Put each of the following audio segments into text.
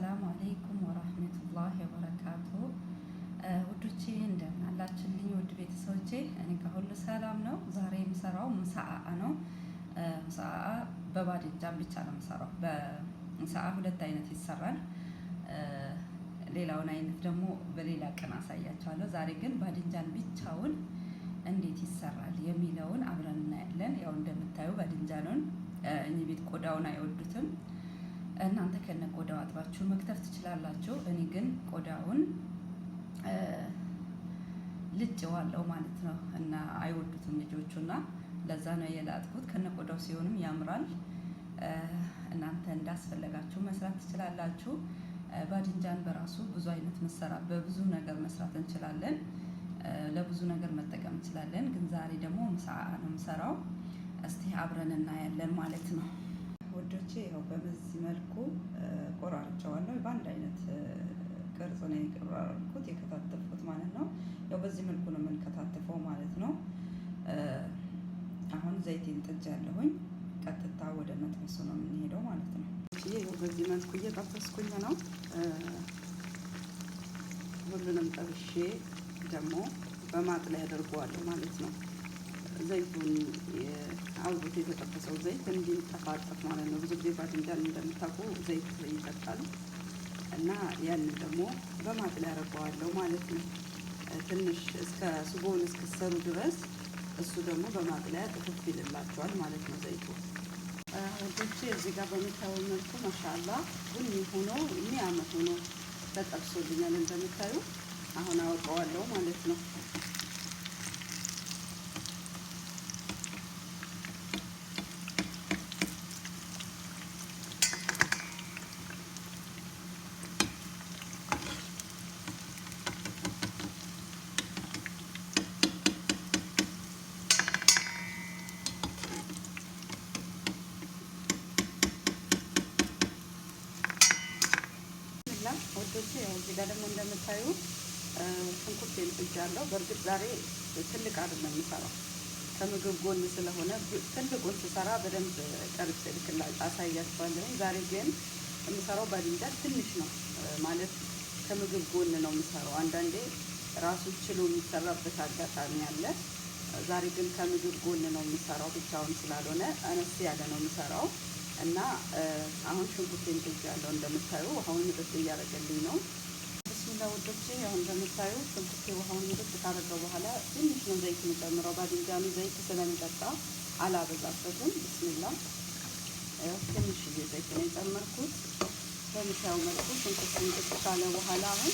አሰላሙ አለይኩም ወራህመቱላሂ ወበረካቱ። ውዶቼ እንደምን አላችሁልኝ? ውድ ቤተሰቦቼ እኔ ጋር ሁሉ ሰላም ነው። ዛሬ የምሰራው ሙሳአ ነው። ሙሳአ በባድንጃን ብቻ ነው የምሰራው። በሙሳአ ሁለት አይነት ይሰራል። ሌላውን አይነት ደግሞ በሌላ ቀን አሳያችኋለሁ። ዛሬ ግን ባድንጃን ብቻውን እንዴት ይሰራል የሚለውን አብረን እናያለን። ያው እንደምታዩ ባድንጃኑን እኚህ ቤት ቆዳውን አይወዱትም። እናንተ ከነ ቆዳው አጥባችሁ መክተፍ ትችላላችሁ። እኔ ግን ቆዳውን ልጬዋለሁ ማለት ነው እና አይወዱትም ልጆቹና ለዛ ነው የላጥኩት። ከነ ቆዳው ሲሆንም ያምራል። እናንተ እንዳስፈለጋችሁ መስራት ትችላላችሁ። ባድንጃን በራሱ ብዙ አይነት በብዙ ነገር መስራት እንችላለን። ለብዙ ነገር መጠቀም እንችላለን። ግን ዛሬ ደግሞ ሙሳአ ነው የምሰራው። እስቲ አብረን እናያለን ማለት ነው። ወዶቼ ያው በዚህ መልኩ ቆራርጬዋለሁ። በአንድ አይነት ቅርጽ ነው የቆራረጥኩት የከታተፍኩት ማለት ነው። ያው በዚህ መልኩ ነው የምንከታተፈው ማለት ነው። አሁን ዘይቴን ጥጃለሁኝ። ቀጥታ ወደ መጥበሱ ነው የምንሄደው ማለት ነው። ይሄው በዚህ መልኩ እየጠበስኩኝ ነው። ሁሉንም ጠብሼ ደግሞ በማጥለያ አደርገዋለሁ ማለት ነው። ዘይቱን አውጥቶ የተጠበሰው ዘይት እንዲጠፋጠፍ ማለት ነው። ብዙ ጊዜ ባድንጃን እንደምታውቁ ዘይት ይጠጣሉ እና ያንን ደግሞ በማጥለያ አደርገዋለሁ ማለት ነው። ትንሽ እስከ ስጎውን እስክሰሩ ድረስ እሱ ደግሞ በማጥለያ ጥፍፍ ይልላቸዋል ማለት ነው ዘይቱ። ወዶቼ እዚህ ጋር በምታዩ መልኩ ማሻአላ ቡኒ ሆኖ የሚያምር ሆኖ ተጠብሶልኛል እንደምታዩ። አሁን አወጣዋለሁ ማለት ነው። ወዶቼ ያው እዚህ ጋር ደግሞ እንደምታዩ ሽንኩርት ጥጃለሁ። በእርግጥ ዛሬ ትልቅ አይደለም የምሰራው ከምግብ ጎን ስለሆነ ትልቁን ስሰራ በደንብ ቀርጬ አሳያችኋለሁ። ዛሬ ግን የምሰራው ባድንጃን ትንሽ ነው ማለት ከምግብ ጎን ነው የምሰራው። አንዳንዴ ራሱ ችሎ የሚሰራበት አጋጣሚ አለ። ዛሬ ግን ከምግብ ጎን ነው የምሰራው፣ ብቻውን ስላልሆነ አነስ ያለ ነው የምሰራው እና አሁን ሽንኩርቴን ጥጃለሁ እንደምታዩ። አሁን ምጥጥ እያደረገልኝ ነው። ብስሚላ ወዶቼ አሁን እንደምታዩ ሽንኩርቴ ውሃውን ምጥጥ ካደረገ በኋላ ትንሽ ነው ዘይት የምጨምረው። ባድንጃኑ ዘይት ስለሚጠጣ አላበዛበትም። ብስሚላ ትንሽዬ ዘይት ነው የጨመርኩት። በምታዩ መልኩ ሽንኩርት ምጥጥ ካለ በኋላ አሁን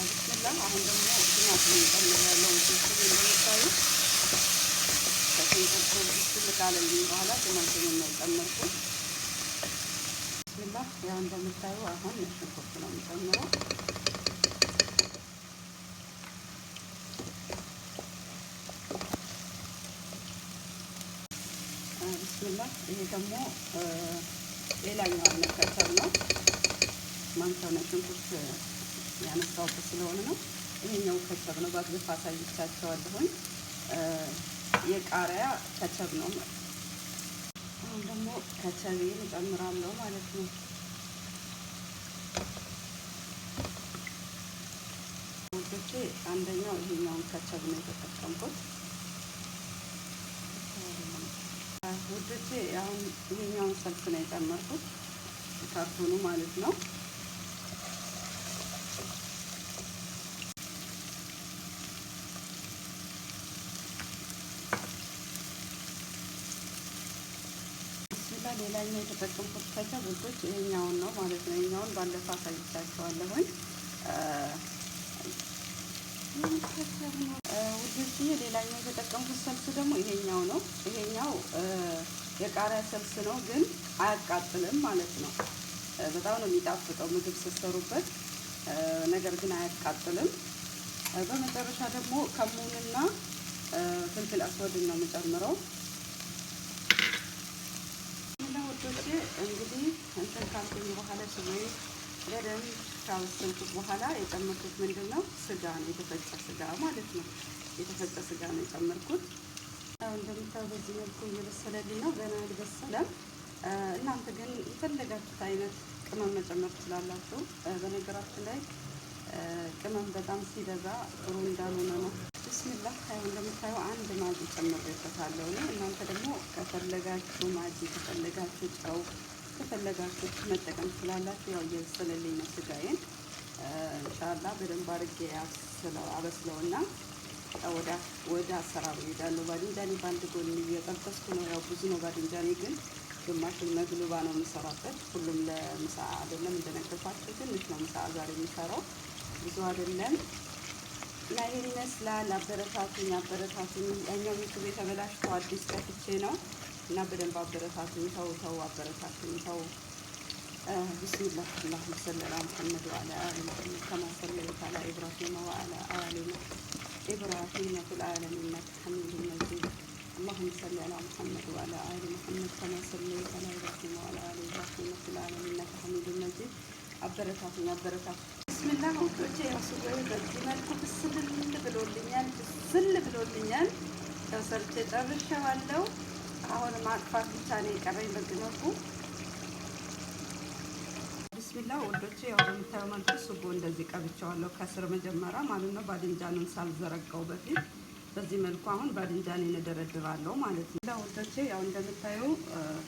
ብስሚላ አሁን ደግሞ ቲማቲም እጨምራለሁ። እንደምታዩ ሽንኩርቱ ብስል ካለልኝ በኋላ ቲማቲሙን ነው የጨመርኩት። ብስሚላ ያው እንደምታዩ አሁን ሽንኩርት ነው የምጨምረው። ብስሚላ ይሄ ደግሞ ሌላኛው አይነት ከቸብ ነው። ማንሳውና ሽንኩርት ያነሳውበት ስለሆነ ነው። ይሄኛው ከቸብ ነው። ባግፋ አሳይቻቸዋለሁኝ። የቃሪያ ከቸብ ነው። አሁን ደግሞ ከቸቤን እጨምራለሁ ማለት ነው። ወዶቼ አንደኛው ይሄኛውን ከቸብ ነው የተጠቀምኩት። ወዶቼ አሁን ይሄኛውን ሰልስ ነው የጨመርኩት ካርቶኑ ማለት ነው። ሌላኛው የተጠቀምኩት ከቸብ ውዶች ይሄኛውን ነው ማለት ነው። ይሄኛውን ባለፈው አሳይቻችኋለሁኝ ውዶች። ሌላኛው የተጠቀምኩት ሰልስ ደግሞ ይሄኛው ነው። ይሄኛው የቃሪያ ሰልስ ነው፣ ግን አያቃጥልም ማለት ነው። በጣም ነው የሚጣፍጠው ምግብ ስትሰሩበት፣ ነገር ግን አያቃጥልም። በመጨረሻ ደግሞ ከሙንና ፍልፍል አስወድን ነው የምጨምረው። እንግዲህ እንትን ካልኩኝ በኋላ ስጋዬ በደንብ ካበሰልኩት በኋላ የጨመርኩት ምንድን ነው? ስጋ ነው፣ የተፈጨ ስጋ ማለት ነው። የተፈጨ ስጋ ነው የጨመርኩት። እንደምታው በዚህ መልኩ እየበሰለልኝ ነው። ገና አልበሰለም። እናንተ ግን የፈለጋችሁት አይነት ቅመም መጨመር ትችላላችሁ። በነገራችን ላይ ቅመም በጣም ሲበዛ ጥሩ እንዳልሆነ ነው። ብስሚላህ እንደምታየው አንድ ማጂ ጨምሬበታለሁ። እናንተ ደግሞ ከፈለጋችሁ ማጂ፣ ከፈለጋችሁ ጨው፣ ከፈለጋችሁ መጠቀም ትችላላችሁ። ያው እየበሰለልኝ ነው ስጋዬን። ኢንሻአላህ በደንብ አድርጌ አበስለውና ወደ አሰራሩ እሄዳለሁ። ባድንጃኔ በአንድ ጎን እየጠበስኩ ነው። ያው ብዙ ነው ባድንጃኔ፣ ግን ግማሹን መግሉባ ነው የምሰራበት። ሁሉም ለምሳ አይደለም፣ እንደነገርኳችሁ ትንሽ ነው ምሳ ዛሬ የምሰራው፣ ብዙ አይደለም። እና ይሄን ይመስላል። አበረታቱኝ፣ አበረታቱኝ። ያኛው ዩቱብ የተበላሽቶ አዲስ ከፍቼ ነው እና በደንብ አበረታቱኝ። ተው አበረታቱኝ፣ ተው። ቢስሚላህ አላሁመ ሰሊ ዐላ ሙሐመድ ወዐላ አሊ ሙሐመድ ከማ ሰለይተ ዐላ ኢብራሂም ወዐላ አሊ ኢብራሂም ፊል ዓለሚን ኢነከ ሐሚዱን መጂድ። اللهم صل على محمد وعلى آل محمد كما صليت على إبراهيم وعلى آل إبراهيم في العالمين إنك حميد مجيد። አበረታቱኝ። ቢስሚላህ ወዶቼ ያሱገው በዚህ መልኩ ብስል ብሎልኛል። ተሰርቼ ጨርሼዋለሁ። አሁን ማጥፋት ብቻ ነው የቀረኝ በዚህ መልኩ። ቢስሚላህ ወዶቼ ያው በምታየው መልኩ ሱጎ እንደዚህ ቀብቼዋለሁ ከስር መጀመሪያ ማለት ነው፣ ባድንጃኑን ሳልዘረጋው በፊት በዚህ መልኩ አሁን ባድንጃኔን እደረድራለሁ ማለት ነው። ወዶቼ ያው እንደምታየው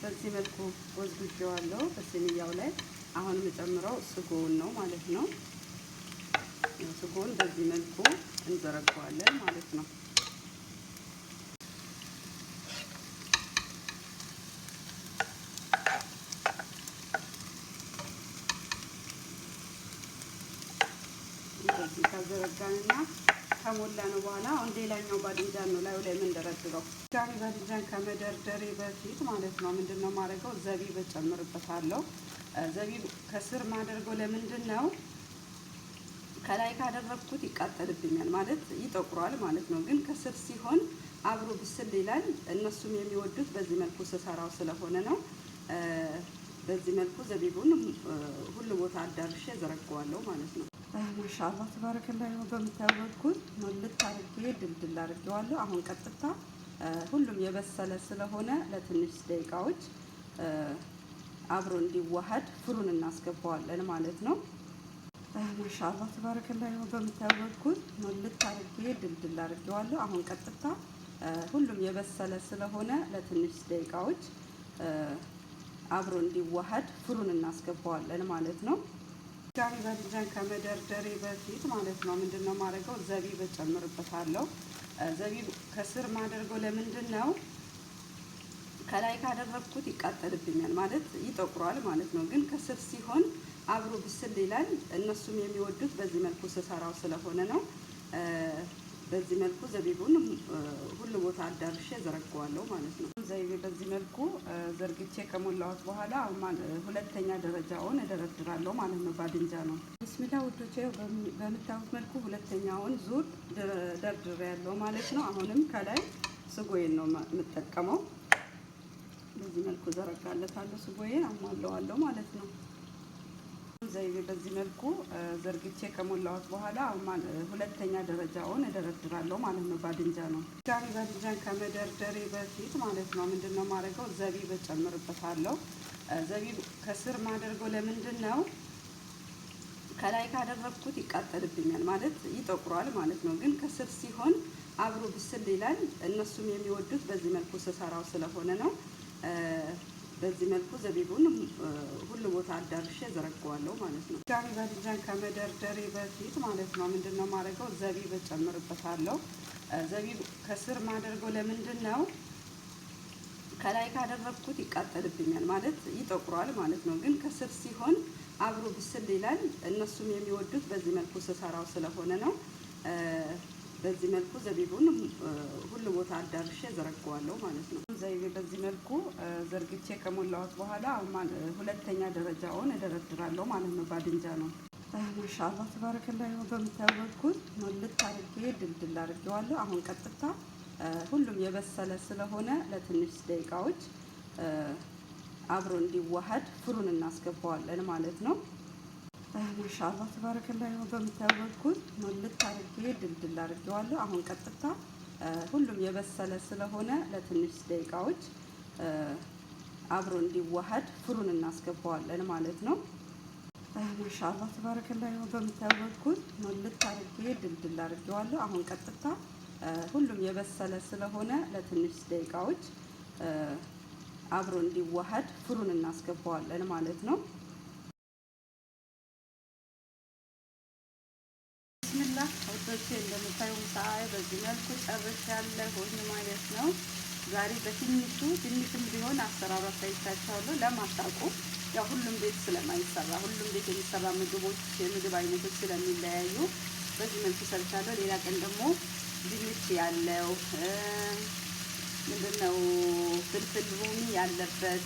በዚህ መልኩ ወዝግጄዋለሁ በሲኒያው ላይ። አሁን የምጨምረው ስጎውን ነው ማለት ነው። ስጎውን በዚህ መልኩ እንዘረጋዋለን ማለት ነው። እንደዚህ ከዘረጋንና ከሞላ ነው በኋላ አሁን ሌላኛው ባድንጃን ነው ላይ የምንደረድረው። ጋሪ ባድንጃን ከመደርደሬ በፊት ማለት ነው ምንድነው ማድረገው? ዘቢብ እጨምርበታለሁ። ዘቢብ ከስር ማደርገው ለምንድን ነው? ከላይ ካደረግኩት ይቃጠልብኛል ማለት ይጠቁራል ማለት ነው። ግን ከስር ሲሆን አብሮ ብስል ይላል። እነሱም የሚወዱት በዚህ መልኩ ስሰራው ስለሆነ ነው። በዚህ መልኩ ዘቢቡን ሁሉ ቦታ አዳርሼ ዘረጋዋለሁ ማለት ነው። ማሻአላህ ተባረከላህ። በምታዩት መልኩ ሙልት አድርጌ ድልድል አድርጌዋለሁ። አሁን ቀጥታ ሁሉም የበሰለ ስለሆነ ለትንሽ ደቂቃዎች አብሮ እንዲዋሃድ ፍሩን እናስገባዋለን ማለት ነው። ማሻአላህ ተባረከላህ። በምታዩት መልኩ ሙልት አድርጌ ድልድል አድርጌዋለሁ። አሁን ቀጥታ ሁሉም የበሰለ ስለሆነ ለትንሽ ደቂቃዎች አብሮ እንዲዋሃድ ፍሩን እናስገባዋለን ማለት ነው። ጋሪ ባድንጃን ከመደርደሬ በፊት ማለት ነው ምንድነው ማድረገው? ዘቢብ እጨምርበታለሁ። ዘቢብ ከስር ማደርገው ለምንድን ነው? ከላይ ካደረግኩት ይቃጠልብኛል ማለት ይጠቁራል ማለት ነው። ግን ከስር ሲሆን አብሮ ብስል ይላል። እነሱም የሚወዱት በዚህ መልኩ ስሰራው ስለሆነ ነው። በዚህ መልኩ ዘቢቡን ሁሉ ቦታ አዳርሼ ዘረጋዋለሁ ማለት ነው። ዘይቤ በዚህ መልኩ ዘርግቼ ከሞላሁት በኋላ ሁለተኛ ደረጃውን እደረድራለሁ ማለት ነው። ባድንጃ ነው። ቢስሚላ ውዶቼ በምታዩት መልኩ ሁለተኛውን ዙር ደርድሬያለሁ ማለት ነው። አሁንም ከላይ ስጎዬን ነው የምጠቀመው። በዚህ መልኩ ዘረጋለታለሁ፣ ስጎዬን አሟለዋለሁ ማለት ነው። ዘይቤ በዚህ መልኩ ዘርግቼ ከሞላሁት በኋላ ሁለተኛ ደረጃውን እደረድራለሁ ማለት ነው። ባድንጃ ነው። ጋሪ ባድንጃን ከመደርደሬ በፊት ማለት ነው ምንድነው ማድረገው? ዘቢብ እጨምርበታለሁ። ዘቢብ ከስር ማደርገው ለምንድን ነው? ከላይ ካደረግኩት ይቃጠልብኛል ማለት ይጠቁራል ማለት ነው። ግን ከስር ሲሆን አብሮ ብስል ይላል። እነሱም የሚወዱት በዚህ መልኩ ስሰራው ስለሆነ ነው። በዚህ መልኩ ዘቢቡን ሁሉ ቦታ አዳርሼ ዘረጋዋለሁ ማለት ነው። ጋሪ ባድንጃን ከመደርደሬ በፊት ማለት ነው ምንድነው ማድረገው? ዘቢብ እጨምርበታለሁ። ዘቢብ ከስር ማደርገው ለምንድን ነው? ከላይ ካደረግኩት ይቃጠልብኛል ማለት ይጠቁራል ማለት ነው። ግን ከስር ሲሆን አብሮ ብስል ይላል። እነሱም የሚወዱት በዚህ መልኩ ስሰራው ስለሆነ ነው። በዚህ መልኩ ዘቢቡን ሁሉ ቦታ አዳርሼ ዘረጋዋለሁ ማለት ነው። ዘይቤ በዚህ መልኩ ዘርግቼ ከሞላሁት በኋላ ሁለተኛ ደረጃውን እደረድራለሁ ማለት ነው። ባድንጃ ነው። ማሻአላህ ተባረከላህ። በምታዩት መልኩ ሙልት አድርጌ ድልድል አድርጌዋለሁ። አሁን ቀጥታ ሁሉም የበሰለ ስለሆነ ለትንሽ ደቂቃዎች አብሮ እንዲዋሃድ ፍሩን እናስገባዋለን ማለት ነው። ማሻአላህ ተባረከላህ። በምታዩት መልኩ ሙልት አድርጌ ድልድል አድርጌዋለሁ። አሁን ቀጥታ ሁሉም የበሰለ ስለሆነ ለትንሽ ደቂቃዎች አብሮ እንዲዋሃድ ፍሩን እናስገባዋለን ማለት ነው። ማሻአላህ ተባረከላ። በምታዩት በኩል ሙልት አድርጌ ድልድል አድርጌዋለሁ። አሁን ቀጥታ ሁሉም የበሰለ ስለሆነ ለትንሽ ደቂቃዎች አብሮ እንዲዋሃድ ፍሩን እናስገባዋለን ማለት ነው። ብስሚላህ ወጥቼ እንደምታዩ ምሳዬ በዚህ መልኩ ጨርሻለሁ ማለት ነው። ዛሬ በትንሹ ትንሽም ቢሆን አሰራሩ አሳይቻችኋለሁ። ለማታውቁ ያው ሁሉም ቤት ስለማይሰራ ሁሉም ቤት የሚሰራ ምግቦች የምግብ አይነቶች ስለሚለያዩ በዚህ መልኩ ሰርቻለሁ። ሌላ ቀን ደግሞ ድንች ያለው ምንድነው ፍልፍል ሩሚ ያለበት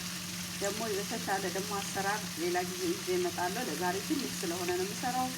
ደግሞ የተሻለ ደግሞ አሰራር ሌላ ጊዜ ይዤ እመጣለሁ። ለዛሬ ትንሽ ስለሆነ ነው የምሰራው።